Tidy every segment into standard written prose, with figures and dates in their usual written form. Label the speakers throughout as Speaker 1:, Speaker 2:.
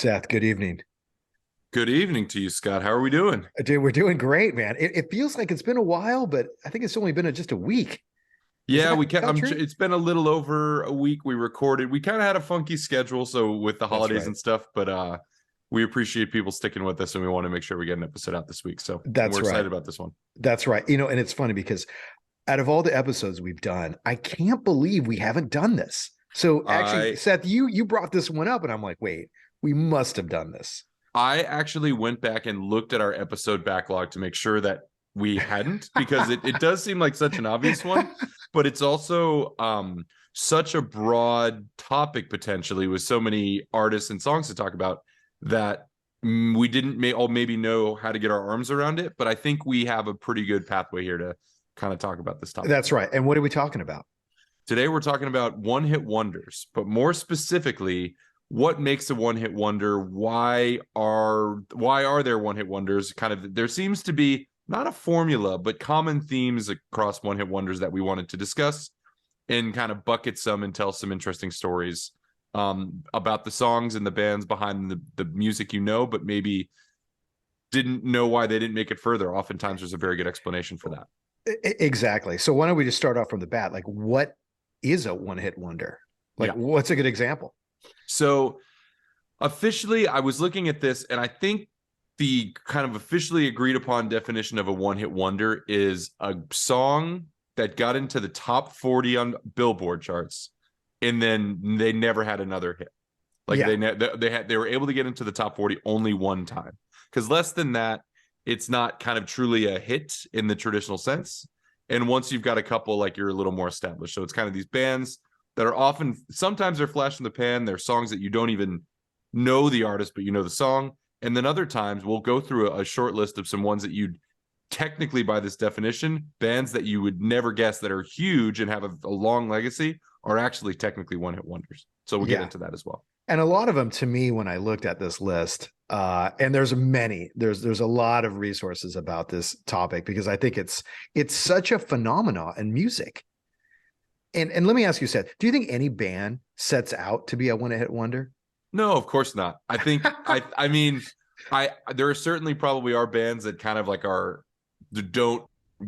Speaker 1: Seth, good evening.
Speaker 2: Good evening to you, Scott. How are we doing?
Speaker 1: Dude, we're doing great, man. It feels like it's been a while, but I think it's only been just a week. Is
Speaker 2: Yeah,
Speaker 1: that
Speaker 2: we
Speaker 1: is
Speaker 2: can.
Speaker 1: that true?
Speaker 2: It's been a little over a week. We recorded. We kind of had a funky schedule, so with the
Speaker 1: That's
Speaker 2: holidays
Speaker 1: right.
Speaker 2: and stuff. But we appreciate people sticking with us, and we want to make sure we get an episode out this week. So we're
Speaker 1: That's right.
Speaker 2: excited about this one.
Speaker 1: That's right. And it's funny because out of all the episodes we've done, I can't believe we haven't done this. So actually,
Speaker 2: I
Speaker 1: Seth, you brought this one up, and I'm like, wait, we must have done this.
Speaker 2: I actually went back and looked at our episode backlog to make sure that we hadn't, because it does seem like such an obvious one, but it's also such a broad topic potentially with so many artists and songs to talk about that we didn't maybe know how to get our arms around it. But I think we have a pretty good pathway here to kind of talk about this topic.
Speaker 1: That's right. And what are we talking about?
Speaker 2: Today we're talking about one-hit wonders, but more specifically, what makes a one-hit wonder? Why are there one-hit wonders? Kind of, there seems to be not a formula, but common themes across one-hit wonders that we wanted to discuss and kind of bucket some and tell some interesting stories about the songs and the bands behind the music, but maybe didn't know why they didn't make it further. Oftentimes there's a very good explanation for that.
Speaker 1: Exactly. So why don't we just start off from the bat? Like, what is a one-hit wonder? Like,
Speaker 2: Yeah.
Speaker 1: what's a good example?
Speaker 2: So officially, I was looking at this, and I think the kind of officially agreed upon definition of a one-hit wonder is a song that got into the top 40 on Billboard charts, and then they never had another hit. Like
Speaker 1: Yeah.
Speaker 2: they were able to get into the top 40 only one time. Because less than that, it's not kind of truly a hit in the traditional sense. And once you've got a couple, like, you're a little more established. So it's kind of these bands that are often, sometimes they're flash in the pan. They're songs that you don't even know the artist, but you know the song. And then other times we'll go through a short list of some ones that you'd technically, by this definition, bands that you would never guess that are huge and have a long legacy are actually technically one-hit wonders. So we'll get
Speaker 1: Yeah.
Speaker 2: into that as well.
Speaker 1: And a lot of them, to me, when I looked at this list, and there's a lot of resources about this topic because I think it's such a phenomenon in music. And let me ask you, Seth, do you think any band sets out to be a one-hit wonder?
Speaker 2: No, of course not. I think I mean there are certainly probably are bands that kind of like don't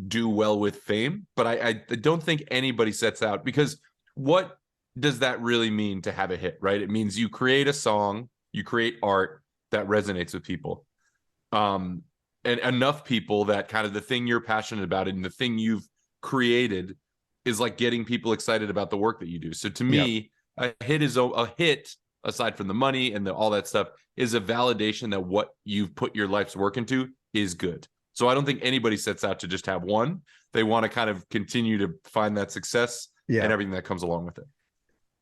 Speaker 2: do well with fame, but I don't think anybody sets out, because what does that really mean to have a hit, right? It means you create a song, you create art that resonates with people. And enough people that kind of the thing you're passionate about and the thing you've created is like getting people excited about the work that you do. So to
Speaker 1: Yep.
Speaker 2: me, a hit, aside from the money and all that stuff, is a validation that what you've put your life's work into is good. So I don't think anybody sets out to just have one. They want to kind of continue to find that success and
Speaker 1: Yeah.
Speaker 2: everything that comes along with it.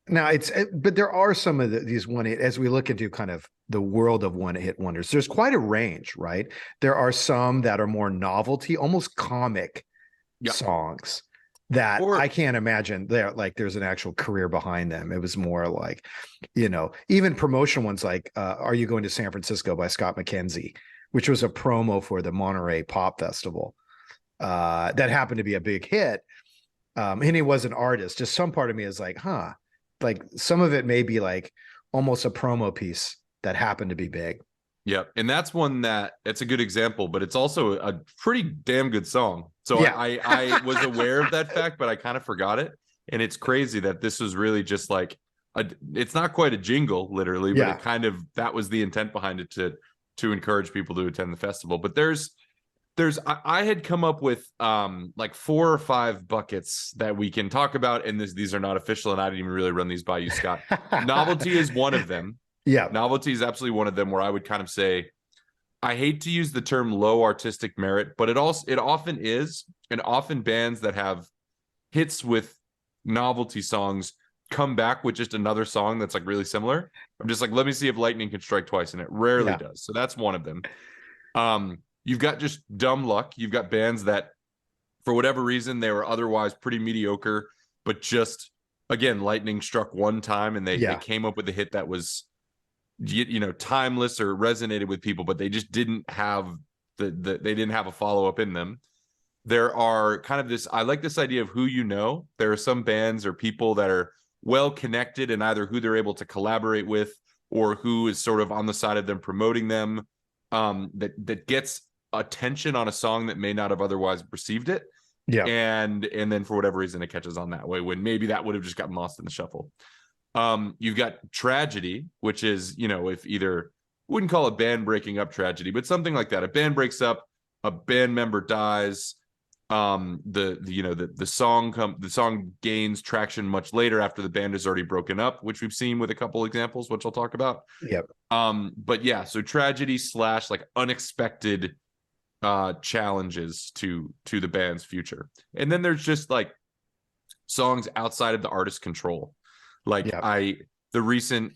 Speaker 1: Now but there are some of these one-hit, as we look into kind of the world of one-hit wonders, there's quite a range, right? There are some that are more novelty, almost comic
Speaker 2: Yeah.
Speaker 1: songs that
Speaker 2: Or
Speaker 1: I can't imagine there's an actual career behind them. It was more like, even promotional ones like Are You Going to San Francisco by Scott McKenzie, which was a promo for the Monterey Pop Festival. That happened to be a big hit. And he was an artist. Just some part of me is like, like some of it may be like almost a promo piece that happened to be big.
Speaker 2: Yeah, and that's one it's a good example, but it's also a pretty damn good song. So
Speaker 1: Yeah.
Speaker 2: I was aware of that fact, but I kind of forgot it. And it's crazy that this was really just like it's not quite a jingle, literally, but
Speaker 1: Yeah.
Speaker 2: it kind of, that was the intent behind it, to encourage people to attend the festival. But I had come up with like 4 or 5 buckets that we can talk about, and these are not official, and I didn't even really run these by you, Scott. Novelty is one of them.
Speaker 1: Yeah.
Speaker 2: Novelty is absolutely one of them, where I would kind of say, I hate to use the term low artistic merit, but it often is, and often bands that have hits with novelty songs come back with just another song that's like really similar. I'm just like, let me see if lightning can strike twice, and it rarely
Speaker 1: Yeah.
Speaker 2: does. So that's one of them. You've got just dumb luck. You've got bands that, for whatever reason, they were otherwise pretty mediocre, but just, again, lightning struck one time, and they came up with a hit that was timeless or resonated with people, but they just didn't have they didn't have a follow-up in them. There are kind of I like this idea of who there are some bands or people that are well connected in either who they're able to collaborate with or who is sort of on the side of them promoting them, that gets attention on a song that may not have otherwise received it.
Speaker 1: Yeah.
Speaker 2: And then for whatever reason it catches on that way, when maybe that would have just gotten lost in the shuffle. You've got tragedy, which is, if either, wouldn't call it band breaking up tragedy, but something like that. A band breaks up, a band member dies, the song gains traction much later after the band has already broken up, which we've seen with a couple examples, which I'll talk about.
Speaker 1: Yep.
Speaker 2: But yeah, so tragedy / like unexpected challenges to the band's future. And then there's just like songs outside of the artist's control, like the recent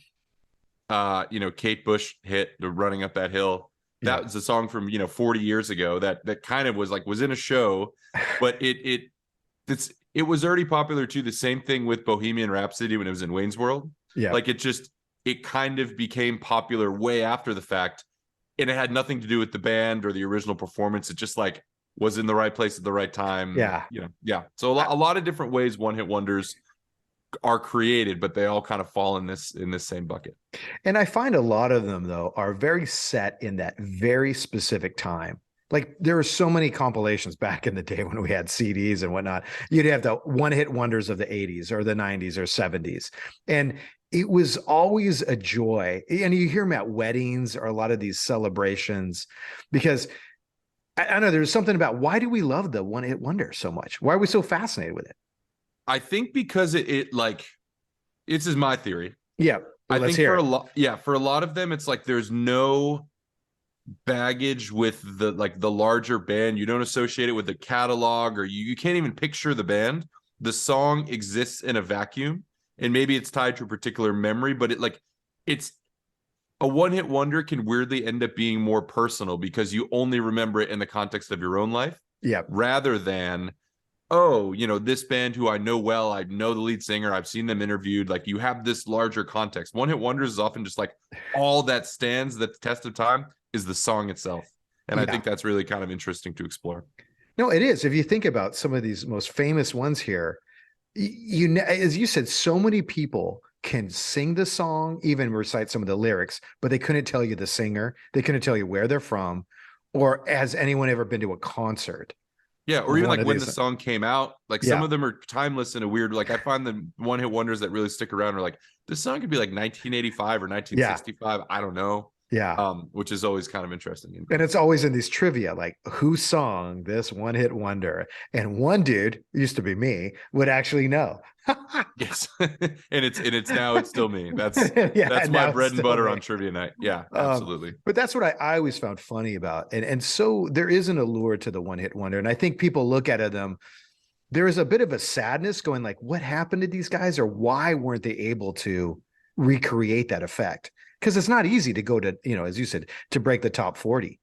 Speaker 2: Kate Bush hit, the Running Up That Hill. That was a song from 40 years ago that kind of was in a show, but it was already popular too. The same thing with Bohemian Rhapsody when it was in Wayne's World.
Speaker 1: Yeah,
Speaker 2: like it kind of became popular way after the fact, and it had nothing to do with the band or the original performance. It just like was in the right place at the right time.
Speaker 1: Yeah.
Speaker 2: So a lot of different ways one-hit wonders are created, but they all kind of fall in this same bucket.
Speaker 1: And I find a lot of them though are very set in that very specific time. Like there were so many compilations back in the day when we had CDs and whatnot. You'd have the one-hit wonders of the 80s or the 90s or 70s. And it was always a joy. And you hear them at weddings or a lot of these celebrations, because I know there's something about, why do we love the one-hit wonder so much? Why are we so fascinated with it?
Speaker 2: I think because it like, this is my theory.
Speaker 1: Yeah.
Speaker 2: I think for a lot of them, it's like there's no baggage with the larger band. You don't associate it with the catalog, or you can't even picture the band. The song exists in a vacuum, and maybe it's tied to a particular memory, but it's a one-hit wonder can weirdly end up being more personal because you only remember it in the context of your own life.
Speaker 1: Yeah.
Speaker 2: Rather than, oh, this band who I know well, I know the lead singer, I've seen them interviewed. Like you have this larger context. One-hit wonders is often just like all that stands the test of time is the song itself. And I think that's really kind of interesting to explore.
Speaker 1: No, it is. If you think about some of these most famous ones here, as you said, so many people can sing the song, even recite some of the lyrics, but they couldn't tell you the singer. They couldn't tell you where they're from, or has anyone ever been to a concert?
Speaker 2: Yeah, or even like when the song came out, like some of them are timeless in a weird, like I find the one-hit wonders that really stick around are like, this song could be like 1985 or 1965. I don't know.
Speaker 1: Yeah.
Speaker 2: Which is always kind of interesting.
Speaker 1: And it's always in these trivia, like who sung this one-hit wonder? And one dude, used to be me, would actually know.
Speaker 2: Yes. and it's still me. That's my bread and butter on trivia night. Yeah, absolutely.
Speaker 1: But that's what I always found funny about. And so there is an allure to the one-hit wonder. And I think people look at them, there is a bit of a sadness going like, what happened to these guys, or why weren't they able to recreate that effect? Because it's not easy to go to, as you said, to break the top 40.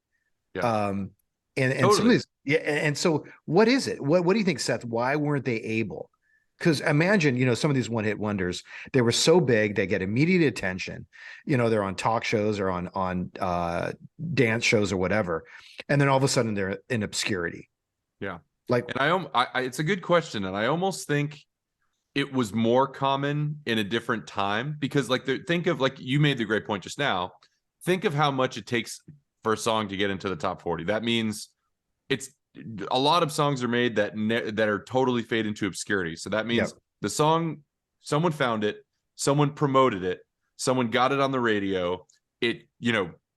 Speaker 2: Yeah.
Speaker 1: And
Speaker 2: totally.
Speaker 1: some of these, and so what is it? What do you think, Seth? Why weren't they able? Because imagine, some of these one-hit wonders, they were so big, they get immediate attention. They're on talk shows or on dance shows or whatever, and then all of a sudden they're in obscurity.
Speaker 2: Yeah,
Speaker 1: like,
Speaker 2: and it's a good question, and I almost think it was more common in a different time, because think of, like you made the great point just now, think of how much it takes for a song to get into the top 40. That means it's a lot of songs are made that are totally fade into obscurity. So that means the song, someone found it, someone promoted it, someone got it on the radio, it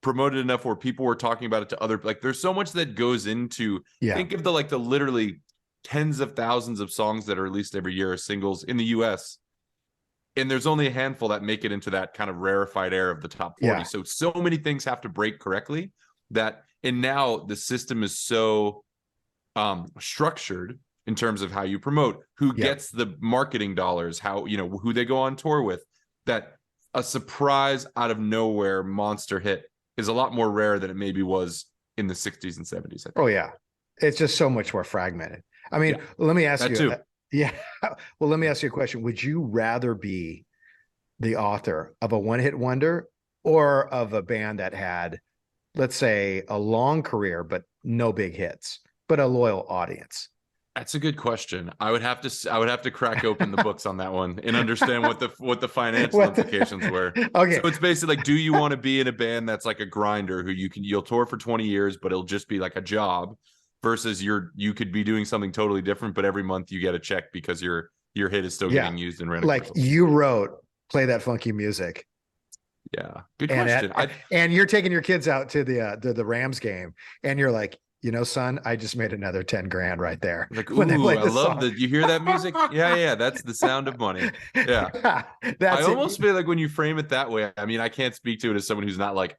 Speaker 2: promoted enough where people were talking about it to other, like there's so much that goes into think of the literally tens of thousands of songs that are released every year as singles in the US, and there's only a handful that make it into that kind of rarefied air of the top 40. So many things have to break correctly, and now the system is so structured in terms of how you promote, who gets the marketing dollars, how who they go on tour with, that a surprise out of nowhere monster hit is a lot more rare than it maybe was in the 60s and 70s, I think.
Speaker 1: Oh yeah, it's just so much more fragmented. I mean, let me ask you. Well, let me ask you a question. Would you rather be the author of a one-hit wonder or of a band that had, let's say, a long career but no big hits, but a loyal audience?
Speaker 2: That's a good question. I would have to crack open the books on that one and understand what the financial implications were. So
Speaker 1: Okay.
Speaker 2: it's basically like, do you want to be in a band that's like a grinder who you'll tour for 20 years, but it'll just be like a job, versus you could be doing something totally different, but every month you get a check because your hit is still
Speaker 1: Yeah.
Speaker 2: getting used in random
Speaker 1: Like
Speaker 2: commercials.
Speaker 1: you wrote Play That Funky Music.
Speaker 2: Yeah, good
Speaker 1: And
Speaker 2: question.
Speaker 1: and you're taking your kids out to the Rams game, and you're like, you know, son, I just made another 10 grand right there
Speaker 2: Like,
Speaker 1: when they
Speaker 2: ooh,
Speaker 1: played
Speaker 2: I
Speaker 1: this
Speaker 2: love
Speaker 1: song.
Speaker 2: that. You hear that music? Yeah, yeah, that's the sound of money. Yeah.
Speaker 1: Yeah,
Speaker 2: I
Speaker 1: that's
Speaker 2: almost
Speaker 1: it.
Speaker 2: feel like when you frame it that way, I mean, I can't speak to it as someone who's not like,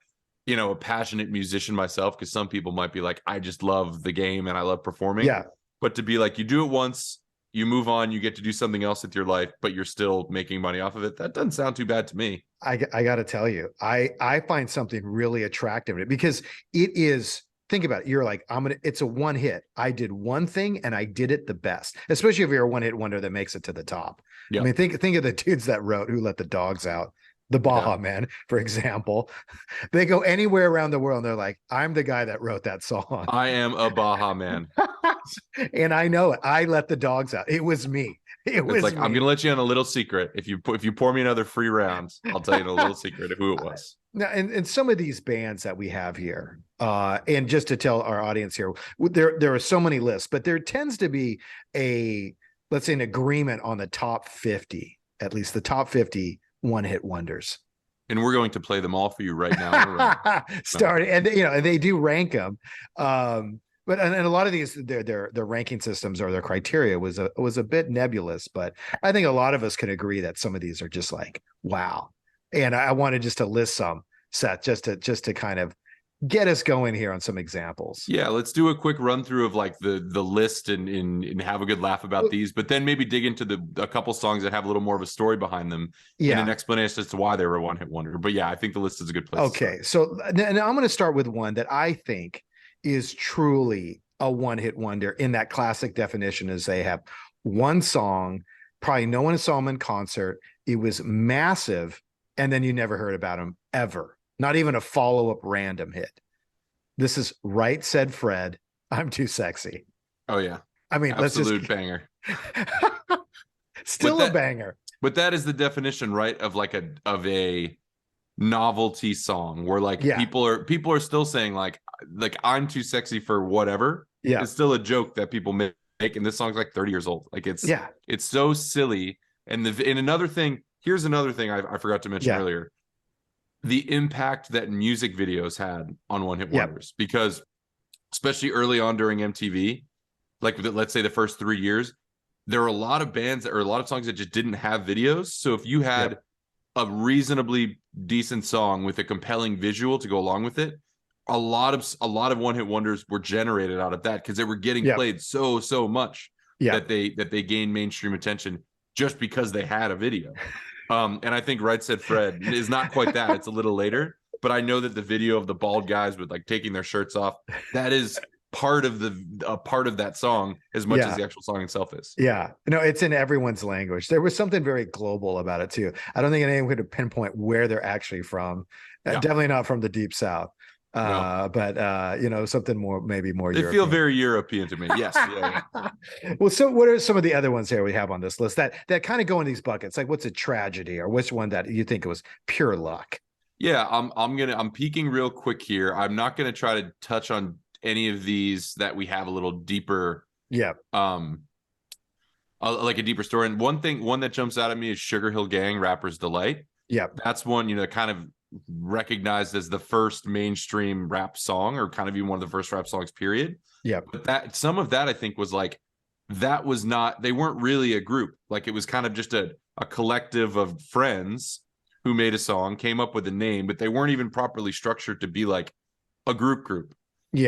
Speaker 2: a passionate musician myself, because some people might be like, I just love the game and I love performing.
Speaker 1: Yeah,
Speaker 2: But to be like, you do it once, you move on, you get to do something else with your life, but you're still making money off of it. That doesn't sound too bad to me.
Speaker 1: I got to tell you, I find something really attractive in it because it is. Think about it. You're like, it's a one hit. I did one thing and I did it the best, especially if you're a one hit wonder that makes it to the top. I
Speaker 2: Yeah.
Speaker 1: mean, think of the dudes that wrote Who Let the Dogs Out, the
Speaker 2: Yeah.
Speaker 1: Baja Men, for example. They go anywhere around the world and they're like, I'm the guy that wrote that song.
Speaker 2: I am a Baja man.
Speaker 1: And I know it. I let the dogs out. It was me. It
Speaker 2: It's
Speaker 1: was
Speaker 2: like, I'm gonna
Speaker 1: me.
Speaker 2: let you in a little secret. If you pour me another free round, I'll tell you in a little secret of who it was.
Speaker 1: Now, and some of these bands that we have here, and just to tell our audience here, there are so many lists, but there tends to be let's say an agreement on the top 50, at least the top 50 one-hit wonders.
Speaker 2: And we're going to play them all for you right now.
Speaker 1: Start and they do rank them. But and a lot of these their ranking systems or their criteria was a bit nebulous, but I think a lot of us can agree that some of these are just like wow. And I wanted just to list some, Seth, just to kind of get us going here on some examples.
Speaker 2: Yeah, let's do a quick run through of like the list and have a good laugh about these, but then maybe dig into a couple songs that have a little more of a story behind them and an explanation as to why they were a one hit wonder. But yeah, I think the list is a good place.
Speaker 1: Okay, so now I'm going to start with one that I think is truly a one hit wonder in that classic definition, as they have one song, probably no one saw them in concert. It was massive. And then you never heard about him ever. Not even a follow-up random hit. This is Right Said Fred, I'm Too Sexy.
Speaker 2: Oh yeah.
Speaker 1: I mean,
Speaker 2: absolute banger.
Speaker 1: Still a banger.
Speaker 2: But that is the definition, right? Of like a novelty song where like people are still saying like I'm too sexy for whatever.
Speaker 1: Yeah.
Speaker 2: It's still a joke that people make, and this song's like 30 years old. Like it's so silly. And another thing, here's another thing I forgot to mention earlier. The impact that music videos had on one hit wonders, because especially early on during MTV, like let's say the first 3 years, there were a lot of bands or a lot of songs that just didn't have videos. So if you had a reasonably decent song with a compelling visual to go along with it, a lot of one hit wonders were generated out of that because they were getting played so much that they gained mainstream attention just because they had a video. And I think Right Said Fred is not quite that. It's a little later, but I know that the video of the bald guys with like taking their shirts off, that is part of that song as much as the actual song itself is.
Speaker 1: Yeah. No, it's in everyone's language. There was something very global about it too. I don't think anyone could pinpoint where they're actually from. Definitely not from the Deep South. But something maybe more
Speaker 2: they
Speaker 1: European.
Speaker 2: feel very European to me. Yes.
Speaker 1: Well, so what are some of the other ones here we have on this list that kind of go in these buckets? Like what's a tragedy, or which one that you think it was pure luck?
Speaker 2: Yeah, I'm peeking real quick here. I'm not gonna try to touch on any of these that we have a little deeper like a deeper story. And one that jumps out at me is Sugar Hill Gang, Rapper's Delight. That's one kind of recognized as the first mainstream rap song, or kind of even one of the first rap songs, period. But that some of that I think was like, that was not, they weren't really a group. Like it was kind of just a collective of friends who made a song, came up with a name, but they weren't even properly structured to be like a group.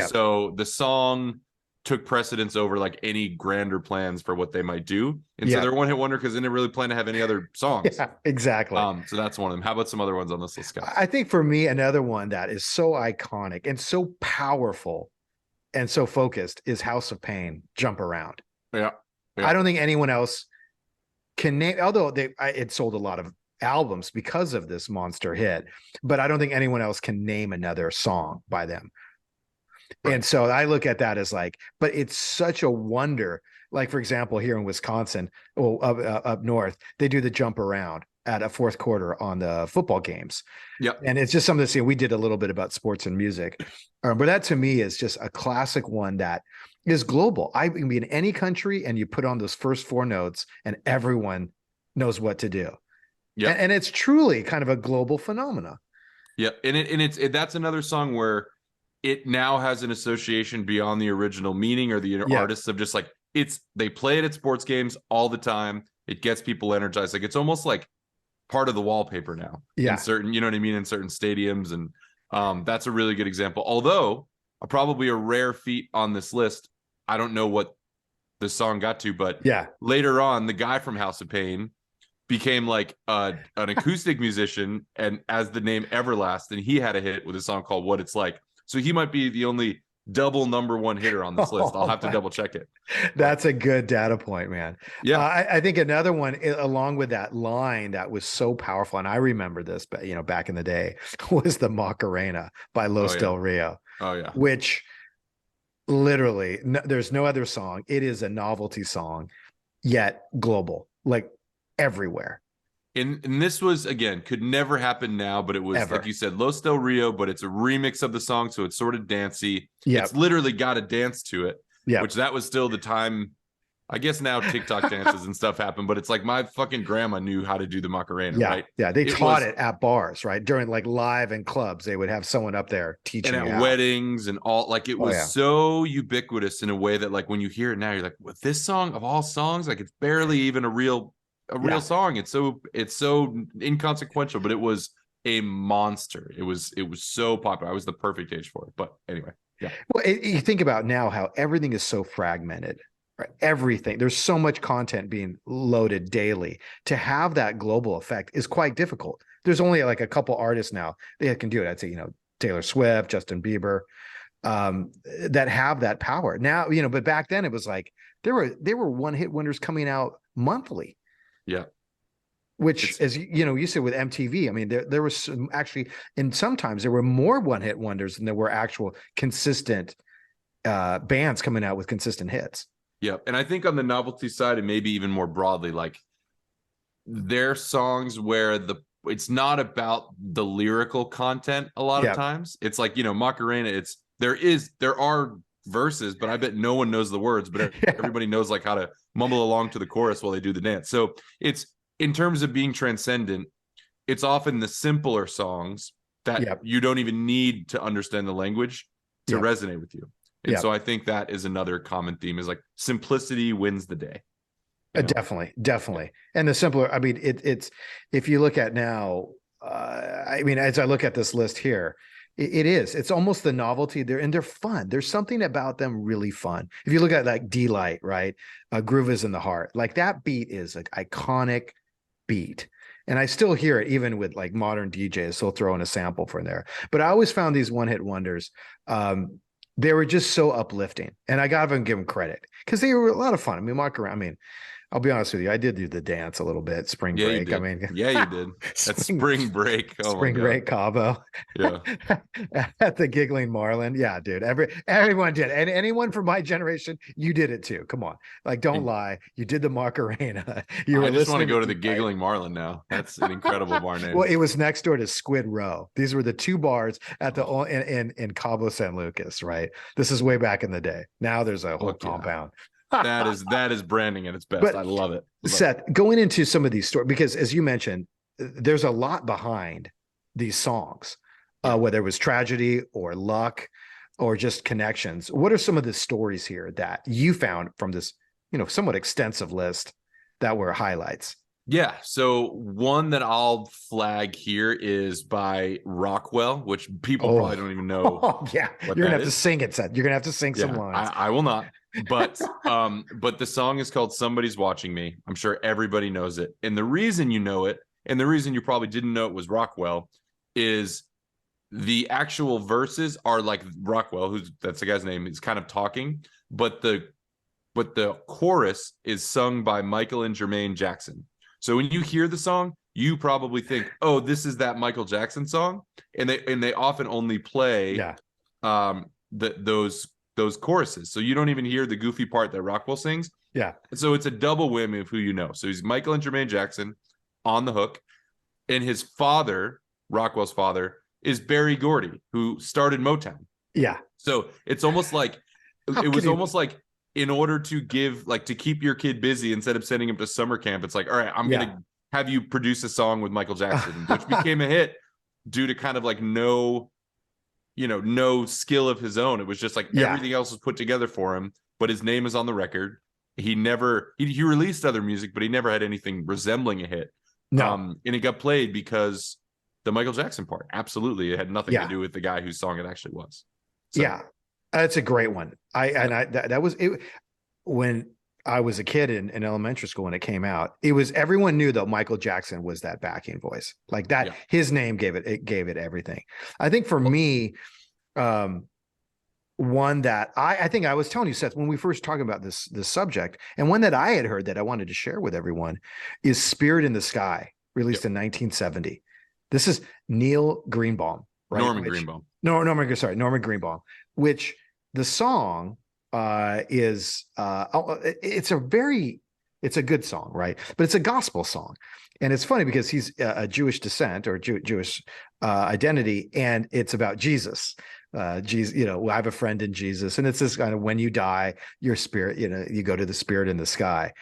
Speaker 2: So the song took precedence over like any grander plans for what they might do. And so they're one hit wonder because they didn't really plan to have any other songs.
Speaker 1: Yeah, exactly.
Speaker 2: So that's one of them. How about some other ones on this list, guys?
Speaker 1: I think for me, another one that is so iconic and so powerful and so focused is House of Pain, Jump Around.
Speaker 2: Yeah.
Speaker 1: I don't think anyone else can name, although it sold a lot of albums because of this monster hit, but I don't think anyone else can name another song by them. And so I look at that as like, but it's such a wonder. Like, for example, here in Wisconsin, well, up north, they do the jump around at a fourth quarter on the football games.
Speaker 2: Yep.
Speaker 1: And it's just something to see. We did a little bit about sports and music, but that to me is just a classic one that is global. I can be in any country and you put on those first four notes and everyone knows what to do.
Speaker 2: Yeah.
Speaker 1: And it's truly kind of a global phenomena.
Speaker 2: Yeah. And that's another song where it now has an association beyond the original meaning or the artists of just like, they play it at sports games all the time. It gets people energized. Like it's almost like part of the wallpaper now in certain, you know what I mean? In certain stadiums. And that's a really good example. Although probably a rare feat on this list. I don't know what the song got to, but later on, the guy from House of Pain became like an acoustic musician, and as the name Everlast, and he had a hit with a song called What It's Like. So he might be the only double number one hitter on this list. I'll have to double check it.
Speaker 1: That's a good data point, man.
Speaker 2: Yeah.
Speaker 1: I think another one along with that line that was so powerful, and I remember this, but back in the day, was the Macarena by Los Del Rio.
Speaker 2: Oh yeah.
Speaker 1: Which literally there's no other song. It is a novelty song, yet global, like everywhere.
Speaker 2: And this was, again, could never happen now, but it was like you said, Los Del Rio, but it's a remix of the song, so it's sort of dancey. It's literally got a dance to it. Which that was still the time. I guess now TikTok dances and stuff happen, but it's like my fucking grandma knew how to do the Macarena, right?
Speaker 1: Yeah, they taught it at bars, right? During like live and clubs, they would have someone up there teaching.
Speaker 2: And at weddings and all, like it was so ubiquitous in a way that like when you hear it now, you're like, well, this song of all songs, like it's barely even a real song. It's so inconsequential, but it was a monster. It was so popular. I was the perfect age for it. But anyway,
Speaker 1: well, you think about now how everything is so fragmented, right? Everything, there's so much content being loaded daily. To have that global effect is quite difficult. There's only like a couple artists now that can do it. I'd say Taylor Swift, Justin Bieber, that have that power now. But back then it was like there were one hit wonders coming out monthly.
Speaker 2: Yeah.
Speaker 1: Which, as you said with MTV, I mean, there was some actually, and sometimes there were more one hit wonders than there were actual consistent bands coming out with consistent hits.
Speaker 2: Yeah. And I think on the novelty side, and maybe even more broadly, like their songs where it's not about the lyrical content a lot of times. It's like, Macarena, there are verses, but I bet no one knows the words, but everybody knows like how to mumble along to the chorus while they do the dance. So it's, in terms of being transcendent, it's often the simpler songs that you don't even need to understand the language to resonate with you. And so I think that is another common theme, is like simplicity wins the day.
Speaker 1: Definitely. And the simpler, I mean, it's, if you look at now, I mean, as I look at this list here, it's almost the novelty there, and they're fun. There's something about them really fun. If you look at like D-Light, right? Groove is in the Heart. Like that beat is like iconic beat. And I still hear it even with like modern DJs. They'll throw in a sample for there. But I always found these one hit wonders. They were just so uplifting. And I got to give them credit because they were a lot of fun. I mean, I'll be honest with you. I did do the dance a little bit. Spring break. I mean,
Speaker 2: you did. That's spring break. Oh
Speaker 1: spring break Cabo.
Speaker 2: Yeah.
Speaker 1: At the Giggling Marlin. Yeah, dude. Everyone did. And anyone from my generation, you did it too. Come on. Like, don't lie. You did the Macarena.
Speaker 2: I just want to go to the Giggling Marlin now. That's an incredible bar name.
Speaker 1: Well, it was next door to Squid Row. These were the two bars at the in Cabo San Lucas, right? This is way back in the day. Now there's a whole compound.
Speaker 2: That is branding at its best. But I love it.
Speaker 1: Seth, going into some of these stories, because as you mentioned, there's a lot behind these songs, whether it was tragedy or luck or just connections. What are some of the stories here that you found from this, somewhat extensive list that were highlights?
Speaker 2: Yeah. So one that I'll flag here is by Rockwell, which people probably don't even know.
Speaker 1: Oh, yeah. You're going to have to sing it, Seth. You're going to have to sing some lines.
Speaker 2: I will not. But the song is called Somebody's Watching Me. I'm sure everybody knows it. And the reason you know it, and the reason you probably didn't know it was Rockwell, is the actual verses are like Rockwell, that's the guy's name, is kind of talking, but the chorus is sung by Michael and Jermaine Jackson. So when you hear the song, you probably think, oh, this is that Michael Jackson song. And they often only play those those choruses. So you don't even hear the goofy part that Rockwell sings.
Speaker 1: Yeah.
Speaker 2: So it's a double whammy of who you know. So he's Michael and Jermaine Jackson on the hook. And his father, Rockwell's father, is Berry Gordy, who started Motown.
Speaker 1: Yeah.
Speaker 2: So it's almost like almost like in order to give, like, to keep your kid busy instead of sending him to summer camp, it's like, all right, I'm gonna have you produce a song with Michael Jackson, which became a hit due to kind of like no skill of his own. It was just like everything else was put together for him, but his name is on the record. He never he released other music, but he never had anything resembling a hit. And it got played because the Michael Jackson part. Absolutely, it had nothing to do with the guy whose song it actually was. So.
Speaker 1: Yeah, that's a great one. That was it when I was a kid in elementary school when it came out. It was everyone knew that Michael Jackson was that backing voice, like that. Yeah. His name gave it everything. I think for me, one that I think I was telling you, Seth, when we first talking about this subject, and one that I had heard that I wanted to share with everyone is "Spirit in the Sky," released in 1970. This is Neil Greenbaum, right? Norman Greenbaum, which the song is it's a good song, right? But it's a gospel song. And it's funny because he's a Jewish descent or Jewish identity, and it's about Jesus. Jesus, I have a friend in Jesus, and it's this kind of, when you die, your spirit, you go to the spirit in the sky.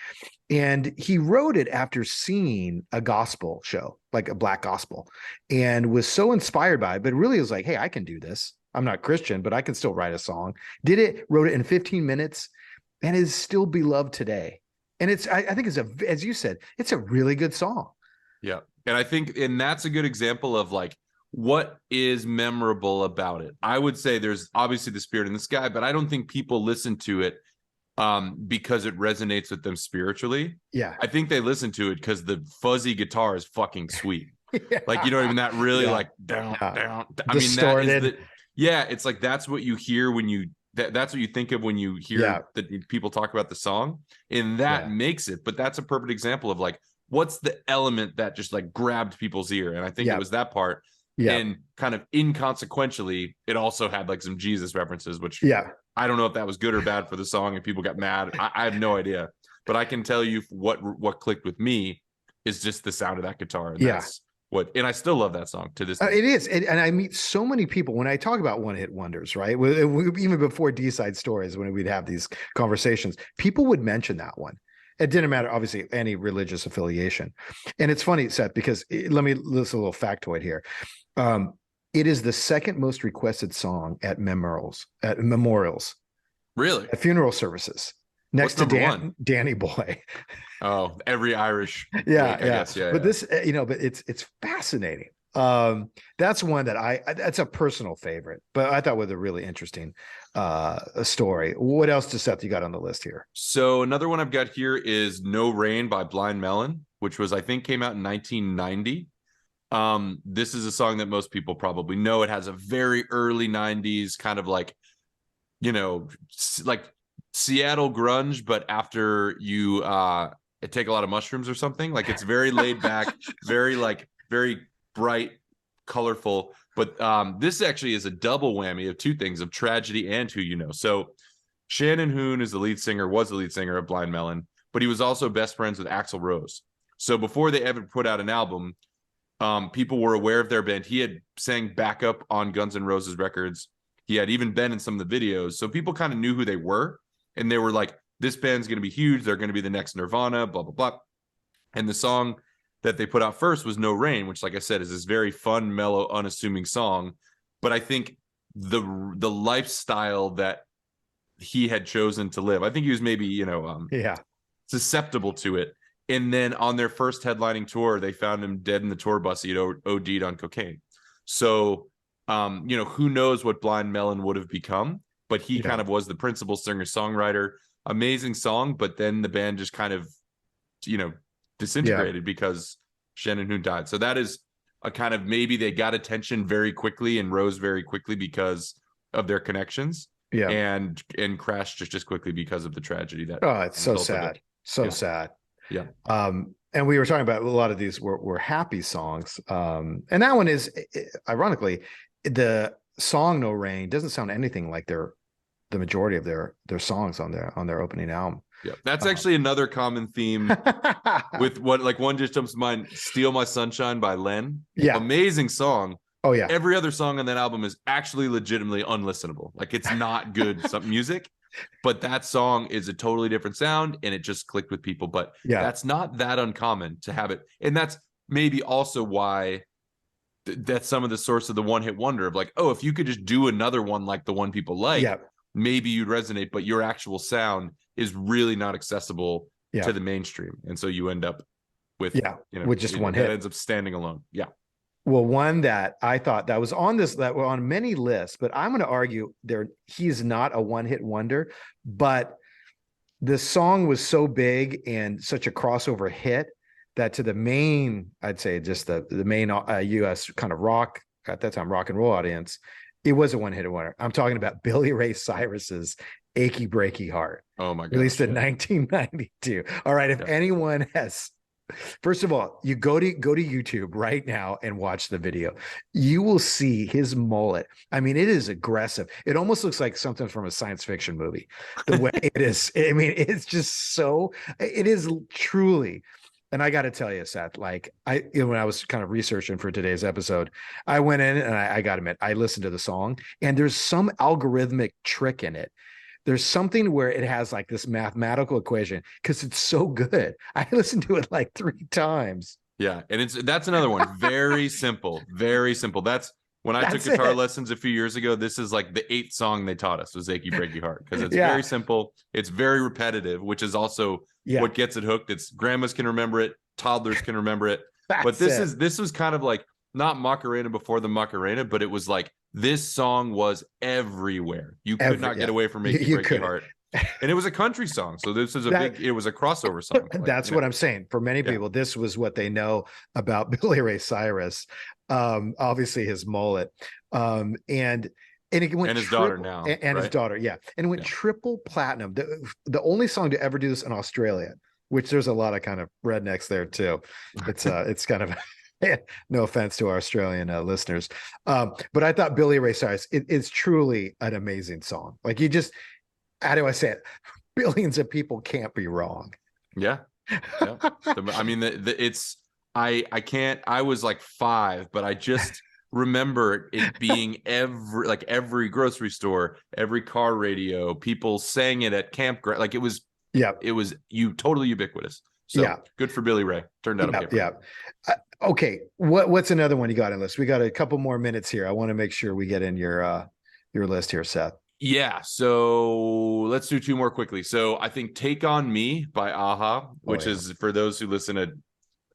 Speaker 1: And he wrote it after seeing a gospel show, like a black gospel, and was so inspired by it. But really, was like, hey, I can do this. I'm not Christian, but I can still write a song. Wrote it in 15 minutes, and is still beloved today. And I think as you said, it's a really good song.
Speaker 2: Yeah. And I think, and that's a good example of like, what is memorable about it? I would say there's obviously the Spirit in the Sky, but I don't think people listen to it because it resonates with them spiritually.
Speaker 1: Yeah.
Speaker 2: I think they listen to it because the fuzzy guitar is fucking sweet. Like, you know what I mean? That really like down. I
Speaker 1: distorted.
Speaker 2: mean, it's like, that's what you hear when you, that's what you think of when you hear that people talk about the song, and that makes it. But that's a perfect example of like, what's the element that just like grabbed people's ear? And I think it was that part. Yeah. And kind of inconsequentially, it also had like some Jesus references, which I don't know if that was good or bad for the song and people got mad. I have no idea. But I can tell you what clicked with me is just the sound of that guitar. And that's and I still love that song to this day.
Speaker 1: It is. And I meet so many people when I talk about one-hit wonders, right? Even before D-Side Stories, when we'd have these conversations, people would mention that one. It didn't matter, obviously, any religious affiliation. And it's funny, Seth, because let me list a little factoid here. It is the second most requested song at memorials,
Speaker 2: really,
Speaker 1: at funeral services, next to Danny Boy.
Speaker 2: Oh, every Irish.
Speaker 1: I guess. But this, but it's fascinating. That's one that that's a personal favorite, but I thought was a really interesting story. What else, Seth, you got on the list here?
Speaker 2: So another one I've got here is "No Rain" by Blind Melon, which I think came out in 1990. This is a song that most people probably know. It has a very early 90s kind of like, like Seattle grunge, but after you take a lot of mushrooms or something. Like, it's very laid back, very bright, colorful. But this actually is a double whammy of two things, of tragedy and who you know. So Shannon Hoon was the lead singer of Blind Melon, but he was also best friends with Axl Rose. So before they ever put out an album, people were aware of their band. He had sang backup on Guns N' Roses records. He had even been in some of the videos. So people kind of knew who they were. And they were like, this band's going to be huge. They're going to be the next Nirvana, blah, blah, blah. And the song that they put out first was "No Rain," which, like I said, is this very fun, mellow, unassuming song. But I think the lifestyle that he had chosen to live, I think he was maybe, susceptible to it. And then on their first headlining tour, they found him dead in the tour bus. He'd OD'd on cocaine. So, who knows what Blind Melon would have become, but he kind of was the principal singer-songwriter. Amazing song, but then the band just kind of, disintegrated because Shannon Hoon died. So that is a kind of, maybe they got attention very quickly and rose very quickly because of their connections. Yeah. And crashed just quickly because of the tragedy that.
Speaker 1: Oh, it's so sad. Sad.
Speaker 2: Yeah.
Speaker 1: And we were talking about a lot of these were happy songs. And that one is, ironically, the song "No Rain" doesn't sound anything like their the majority of their songs on their opening album.
Speaker 2: Yeah, that's actually another common theme with what, like, one just jumps to mind. "Steal My Sunshine" by Len.
Speaker 1: Yeah.
Speaker 2: Amazing song.
Speaker 1: Oh yeah.
Speaker 2: Every other song on that album is actually legitimately unlistenable. Like, it's not good some music, but that song is a totally different sound and it just clicked with people. But
Speaker 1: Yeah.
Speaker 2: that's not that uncommon to have it. And that's maybe also why that's some of the source of the one-hit wonder of, like, oh, if you could just do another one like the one people like,
Speaker 1: Yeah.
Speaker 2: maybe you'd resonate, but your actual sound is really not accessible
Speaker 1: Yeah.
Speaker 2: to the mainstream. And so you end up with,
Speaker 1: Yeah,
Speaker 2: you know,
Speaker 1: with just one hit.
Speaker 2: It ends up standing alone. Yeah.
Speaker 1: Well, one that I thought that was on this, that were on many lists, but I'm going to argue he's not a one-hit wonder, but the song was so big and such a crossover hit that to the main, I'd say just the main US kind of rock, at that time, rock and roll audience, it was a one-hit wonder. I'm talking about Billy Ray Cyrus's "Achy Breaky Heart."
Speaker 2: Oh my god.
Speaker 1: Released in 1992. All right. If anyone has, first of all, you go to YouTube right now and watch the video. You will see his mullet. I mean, it is aggressive. It almost looks like something from a science fiction movie. The way it is. I mean, it's just so, it is truly. And I got to tell you, Seth, like when I was kind of researching for today's episode, I went in and I got to admit, I listened to the song and there's some algorithmic trick in it. There's something where it has like this mathematical equation because it's so good. I listened to it like 3 times.
Speaker 2: Yeah. And that's another one. Very simple. Very simple. That's when I took guitar lessons a few years ago. This is like the 8th song they taught us was "Achy Breaky Heart" because it's very simple. It's very repetitive, which is also what gets it hooked. It's grandmas can remember it. Toddlers can remember it. But this was kind of like not Macarena before the Macarena, but it was like, this song was everywhere. You could not get away from "Achy Breaky Heart." And it was a country song. So this is it was a crossover song. Like,
Speaker 1: that's what I'm saying. For many people, this was what they know about Billy Ray Cyrus. Obviously his mullet. And it went,
Speaker 2: and his daughter now.
Speaker 1: And his daughter, yeah. And it went triple platinum. The only song to ever do this in Australia, which there's a lot of kind of rednecks there too. It's kind of no offense to our Australian listeners. But I thought Billy Ray Cyrus, it's truly an amazing song. Like, you just, how do I say it? Billions of people can't be wrong.
Speaker 2: Yeah. I mean, I can't, I was like 5, but I just remember it being every grocery store, every car radio, people sang it at campground. Like, it was totally ubiquitous. So good for Billy Ray. Turned out okay.
Speaker 1: Yeah. Okay. What's another one you got in list? We got a couple more minutes here. I want to make sure we get in your list here, Seth.
Speaker 2: Yeah. So let's do 2 more quickly. So I think "Take on Me" by Aha, which is, for those who listen to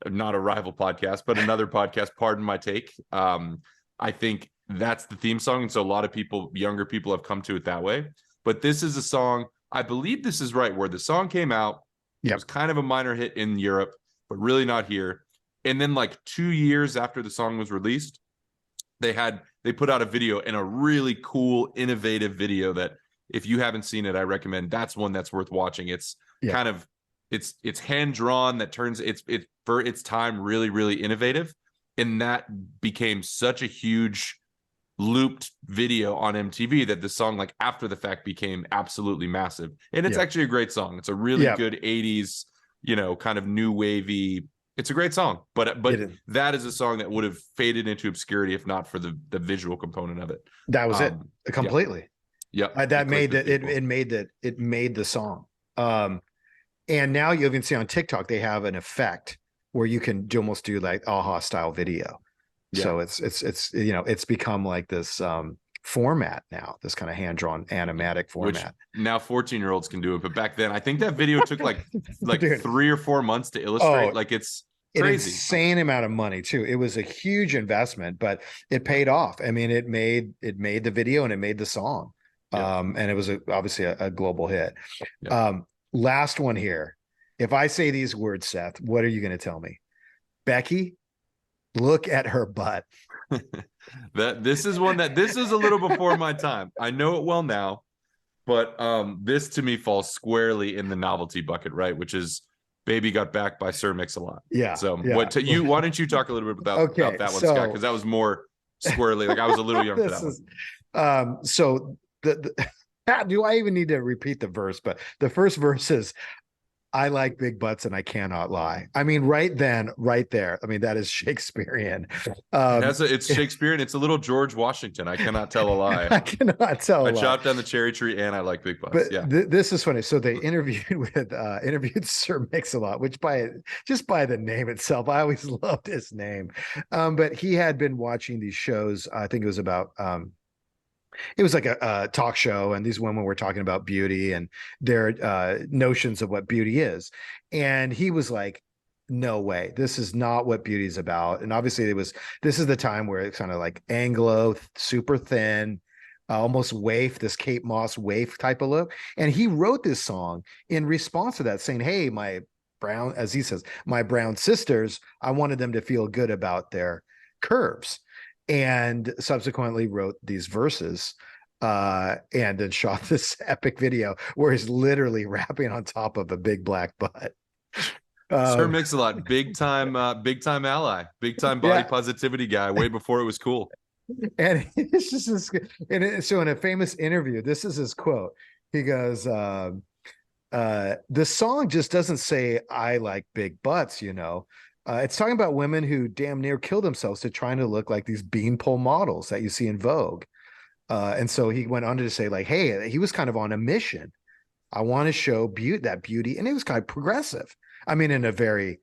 Speaker 2: not a rival podcast, but another podcast, Pardon My Take. I think that's the theme song. And so a lot of people, younger people, have come to it that way. But this is a song, I believe this is right, where the song came out. It was kind of a minor hit in Europe, but really not here. And then like 2 years after the song was released, they put out a video, and a really cool, innovative video that, if you haven't seen it, I recommend. That's one that's worth watching. It's kind of, it's hand drawn, that turns it's for its time really, really innovative. And that became such a huge looped video on MTV that the song, like, after the fact, became absolutely massive. And it's actually a great song. It's a really good 80s, kind of new wavy. It's a great song, but that is a song that would have faded into obscurity if not for the visual component of it.
Speaker 1: That was it completely.
Speaker 2: Yeah.
Speaker 1: That made that it made the song. And now you can see on TikTok they have an effect where you can almost do like Aha style video. Yeah. So it's become like this format now, this kind of hand-drawn animatic format.
Speaker 2: Which now 14-year-olds can do it, but back then I think that video took like 3 or 4 months to illustrate. Like, it's crazy. An insane
Speaker 1: amount of money too. It was a huge investment, but it paid off. I mean, it made the video and it made the song. And it was obviously a global hit. Last one here. If I say these words, Seth, what are you going to tell me? Becky, look at her butt.
Speaker 2: This is a little before my time. I know it well now, but this to me falls squarely in the novelty bucket, right? Which is "Baby Got Back" by Sir Mix-a-Lot. Yeah. So why don't you talk a little bit about that one, Scott? Because that was more squarely, like, I was a little young for that one.
Speaker 1: So Do I even need to repeat the verse? But the first verse is, I like big butts and I cannot lie. I mean, right then, right there. I mean, that is Shakespearean.
Speaker 2: It's Shakespearean. It's a little George Washington. I cannot tell a lie.
Speaker 1: I cannot tell a
Speaker 2: I
Speaker 1: lie.
Speaker 2: chopped down the cherry tree and I like big butts.
Speaker 1: But
Speaker 2: Yeah.
Speaker 1: this is funny. So they interviewed Sir Mix-a-Lot, which just by the name itself, I always loved his name. But he had been watching these shows. I think it was about it was like a talk show, and these women were talking about beauty and their notions of what beauty is. And he was like, no way, this is not what beauty is about. And obviously this is the time where it's kind of like Anglo, super thin, almost waif, this Kate Moss waif type of look. And he wrote this song in response to that, saying, hey, my brown, as he says, my brown sisters, I wanted them to feel good about their curves. And subsequently wrote these verses and then shot this epic video where he's literally rapping on top of a big black butt.
Speaker 2: Sir Mix-a-Lot, big time ally, big time body positivity guy, way before it was cool.
Speaker 1: And it's just this, so in a famous interview, this is his quote. He goes, the song just doesn't say I like big butts, you know. It's talking about women who damn near kill themselves to trying to look like these beanpole models that you see in Vogue. And so he went on to say, like, hey, he was kind of on a mission. I want to show beauty. And it was kind of progressive. I mean, in a very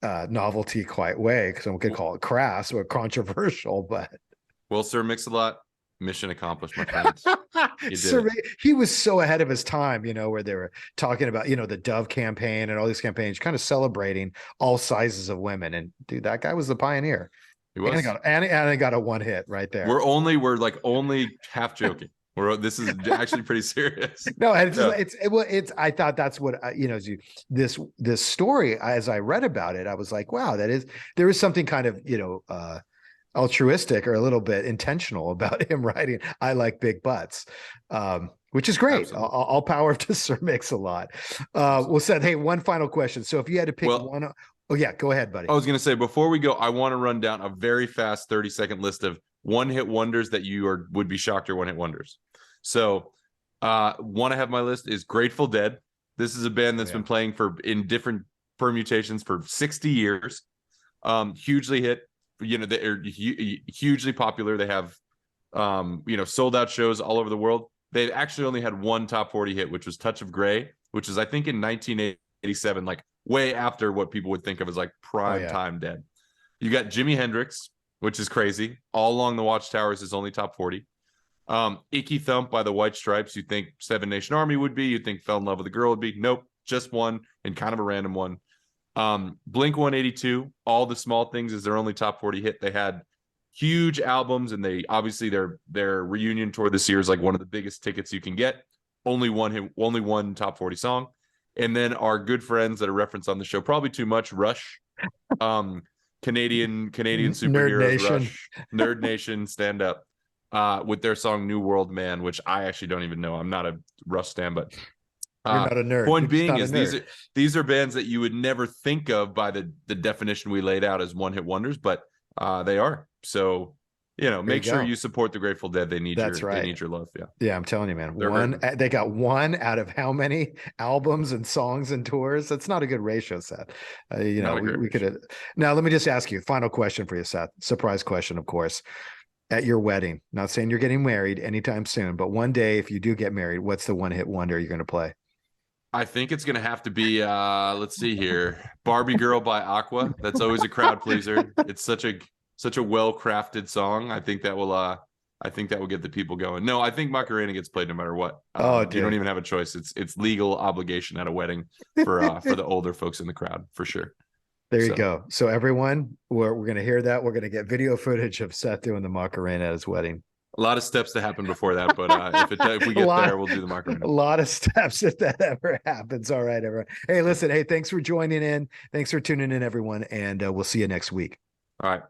Speaker 1: novelty quite way, because someone could call it crass or controversial, but.
Speaker 2: Well, Sir Mix-a-Lot, mission accomplished, my friends.
Speaker 1: He was so ahead of his time, you know, where they were talking about, you know, the Dove campaign and all these campaigns, kind of celebrating all sizes of women. And dude, that guy was the pioneer.
Speaker 2: He was.
Speaker 1: And I got a one hit right there.
Speaker 2: We're only half joking. This is actually pretty serious.
Speaker 1: No, it's I thought that's what you know, this story, as I read about it, I was like, wow, there is something kind of, you know, altruistic or a little bit intentional about him writing I like big butts, which is great. All power to Sir Mix-a-Lot. Well said. Hey, one final question. So if you had to pick one, oh yeah, go ahead, buddy.
Speaker 2: I was going to say, before we go, I want to run down a very fast 30-second list of one-hit wonders that you would be shocked are one-hit wonders. So one I have my list is Grateful Dead. This is a band that's been playing in different permutations for 60 years. Hugely hit. You know, they're hugely popular. They have, you know, sold out shows all over the world. They've actually only had one top 40 hit, which was Touch of Grey, which is, I think, in 1987, like way after what people would think of as like prime time Dead. You got Jimi Hendrix, which is crazy. All Along the Watchtowers is only top 40. Icky Thump by the White Stripes. You think Seven Nation Army would be. You think Fell in Love with a Girl would be. Nope, just one, and kind of a random one. Blink 182, All the Small Things is their only top 40 hit. They had huge albums, and they obviously their reunion tour this year is like one of the biggest tickets you can get. Only one top 40 song. And then our good friends that are referenced on the show, probably too much, Rush, Canadian superheroes, Rush, Nerd Nation, stand up, with their song New World Man, which I actually don't even know. I'm not a Rush stan, but
Speaker 1: you're not a nerd.
Speaker 2: Point being is these are bands that you would never think of by the definition we laid out as one-hit wonders, but they are. So, you know, make sure you support the Grateful Dead. They need they need your love. Yeah,
Speaker 1: I'm telling you, man. They got one out of how many albums and songs and tours? That's not a good ratio, Seth. You know, we could have. Now, let me just ask you, final question for you, Seth. Surprise question, of course. At your wedding, not saying you're getting married anytime soon, but one day, if you do get married, what's the one-hit wonder you're going to play?
Speaker 2: I think it's going to have to be, let's see here, Barbie Girl by Aqua. That's always a crowd pleaser. It's such a well-crafted song. I think that will get the people going. No, I think Macarena gets played no matter what. You don't even have a choice. It's legal obligation at a wedding for the older folks in the crowd, for sure.
Speaker 1: There you go. So everyone, we're going to hear that. We're going to get video footage of Seth doing the Macarena at his wedding.
Speaker 2: A lot of steps to happen before that, but if we get there, we'll do the Macarena.
Speaker 1: A lot of steps if that ever happens. All right, everyone. Hey, listen. Hey, thanks for joining in. Thanks for tuning in, everyone, and we'll see you next week.
Speaker 2: All right.